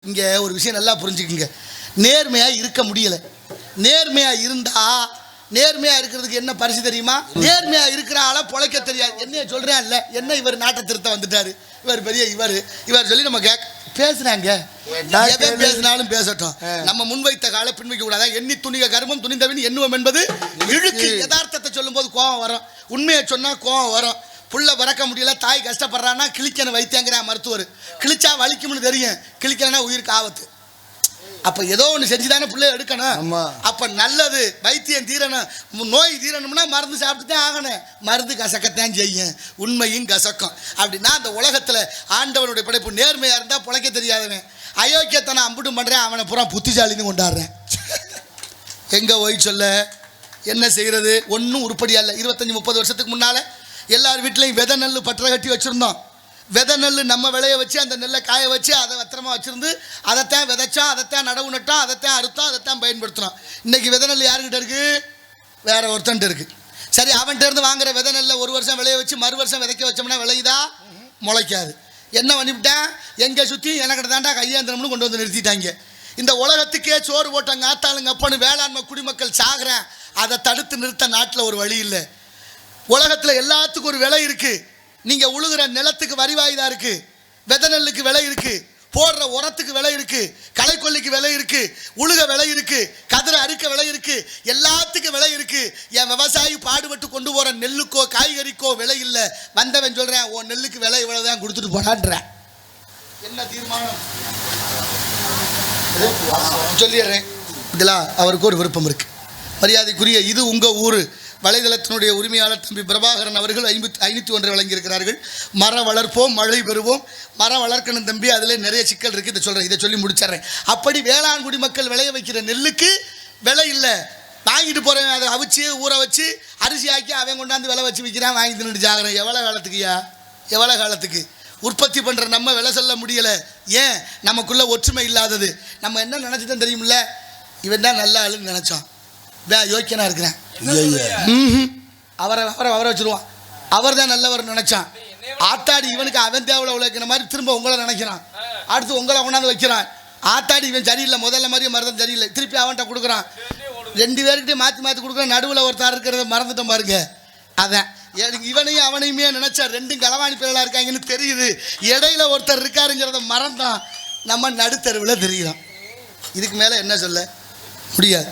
இங்கே ஒரு விஷயம் நல்லா புரிஞ்சுக்குங்க. நேர்மையாக இருக்க முடியலை. நேர்மையாக இருந்தால் நேர்மையாக இருக்கிறதுக்கு என்ன பரிசு தெரியுமா? நேர்மையாக இருக்கிற ஆளை பொழைக்க தெரியாது. என்ன சொல்கிறேன் இல்லை, என்ன இவர் நாட்டை திருத்த வந்துட்டார், இவர் பெரிய இவர் சொல்லி நம்ம பேசுகிறாங்க. எவன் பேசினாலும் பேசட்டும், நம்ம முன்வைத்த காலை பின்வைக்க கூடாது. எண்ணி துணிக கர்மம் துணிந்தவன் எண்ணுவோம் என்பது இழுக்கு. யதார்த்தத்தை சொல்லும் போது கோபம் வரும், உண்மையை சொன்னால் கோபம் வரும். புள்ள பறக்க முடியல, தாய் கஷ்டப்படுறான்னா கிழிக்கணும் வைத்தியங்கிறான் மருத்துவர். கிழிச்சா வலிக்கும்னு தெரியும், கிழிக்கலன்னா உயிருக்கு ஆபத்து. அப்போ ஏதோ ஒன்று செஞ்சு தானே பிள்ளைய எடுக்கணும். அப்போ நல்லது வைத்தியம் தீரணும், நோய் தீரணும்னா மருந்து சாப்பிட்டு தான் ஆகணும். மருந்து கசக்கத்தான் செய்யும், உண்மையும் கசக்கும். அப்படின்னா அந்த உலகத்தில் ஆண்டவனுடைய படைப்பு நேர்மையாக இருந்தால் பிழைக்க தெரியாதவன் அயோக்கியத்தனை அம்புட்டும் பண்ணுறேன், அவனை பூரா புத்திசாலின்னு கொண்டாடுறேன். எங்கே ஓய் சொல்ல என்ன செய்கிறது? ஒன்றும் உருப்படியா இல்லை. 25-30 வருஷத்துக்கு முன்னால் எல்லார் வீட்லையும் விதை நெல் பற்ற கட்டி வச்சுருந்தோம். விதை நெல் நம்ம விளைய வச்சு அந்த நெல்லை காய வச்சு அதை பத்திரமா வச்சுருந்து அதைத்தான் விதைச்சோம், அதைத்தான் நடவு நட்டோம், அதைத்தான் அறுத்தோம், அதைத்தான் பயன்படுத்தினோம். இன்றைக்கி விதை நெல் யாருக்கிட்ட இருக்குது? வேற ஒருத்தன்ட்டு இருக்குது. சரி, அவன்கிட்ட இருந்து வாங்குற விதை நெல்லை ஒரு வருஷம் விளைய வச்சு மறு வருஷம் விதைக்க வச்சோம்னா விளையுதா? முளைக்காது. என்ன பண்ணிவிட்டேன்? எங்கே சுற்றி எனக்கிட்ட தாண்டா கையேந்திரம்னு கொண்டு வந்து நிறுத்திட்டாங்க. இந்த உலகத்துக்கே சோறு போட்டாங்க ஆத்தாளுங்க அப்பன்னு வேளாண்மை குடிமக்கள் சாகிறேன். அதை தடுத்து நிறுத்த நாட்டில் ஒரு வழி இல்லை. உலகத்தில் எல்லாத்துக்கும் ஒரு விலை இருக்குது. நீங்கள் உழுகிற நிலத்துக்கு வரிவாயுதா இருக்குது, விதை நெல்லுக்கு விலை இருக்குது, போடுற உரத்துக்கு விலை இருக்குது, களைக்கொல்லிக்கு விலை இருக்குது, உழுக விலை இருக்குது, கதிரை அறுக்க விலை இருக்குது, எல்லாத்துக்கும் விலை இருக்குது. என் விவசாயி பாடுபட்டு கொண்டு போகிற நெல்லுக்கோ காய்கறிக்கோ விலை இல்லை. வந்தவன் சொல்கிறேன், ஓ நெல்லுக்கு விலை இவ்வளோதான் கொடுத்துட்டு போடான்றேன். என்ன தீர்மானம் சொல்லிடுறேன். இதெல்லாம் அவருக்கு ஒரு விருப்பம் இருக்குது. மரியாதைக்குரிய இது உங்கள் ஊர் வலைதளத்தினுடைய உரிமையாளர் தம்பி பிரபாகரன் அவர்கள் 501 வழங்கியிருக்கிறார்கள். மரம் வளர்ப்போம் மழை பெறுவோம். மரம் வளர்க்கணும் தம்பி, அதில் நிறைய சிக்கல் இருக்குது. இதை சொல்கிறேன், இதை சொல்லி முடிச்சிட்றேன். அப்படி வேளாண் குடிமக்கள் விளைய வைக்கிற நெல்லுக்கு விலை இல்லை. வாங்கிட்டு போகிறேன், அதை அவிச்சு ஊற வச்சு அரிசி ஆக்கி அவன் கொண்டாந்து விலை வச்சு விற்கிறான், வாங்கி தின்னுட்டு ஜாகிறேன். எவ்வளோ காலத்துக்குயா? எவ்வளோ காலத்துக்கு? உற்பத்தி பண்ணுற நம்ம விலை சொல்ல முடியலை. ஏன்? நமக்குள்ளே ஒற்றுமை இல்லாதது. நம்ம என்ன நினச்சிதான் தெரியுமில்ல, இவன் தான் நல்ல ஆளுன்னு நினச்சோம். யோக்கியனா இருக்கிறேன், அவரை வச்சுருவான். அவர் தான் நல்லவர் நினைச்சான். ஆத்தாடி இவனுக்கு அவன் தேவையில்ல உழைக்கிற மாதிரி திரும்ப உங்களை நினைக்கிறான். அடுத்து உங்களை கொண்டாந்து வைக்கிறான். ஆத்தாடி இவன் சரியில்லை, முதல்ல மாதிரி மருந்தம் சரியில்லை, திருப்பி அவன்கிட்ட கொடுக்குறான். 2 பேர்கிட்டே மாற்றி மாற்றி கொடுக்குறான். நடுவில் ஒருத்தர் இருக்கிறத மறந்துட்டோம் பாருங்க. அதான் இவனையும் அவனையுமே நினைச்சா 2 களவாணி பிள்ளைகளா இருக்காங்கன்னு தெரியுது. இடையில ஒருத்தர் இருக்காருங்கிறத மறந்தான். நம்ம நடுத்தருவில் தெரியுறோம். இதுக்கு மேலே என்ன சொல்ல முடியாது.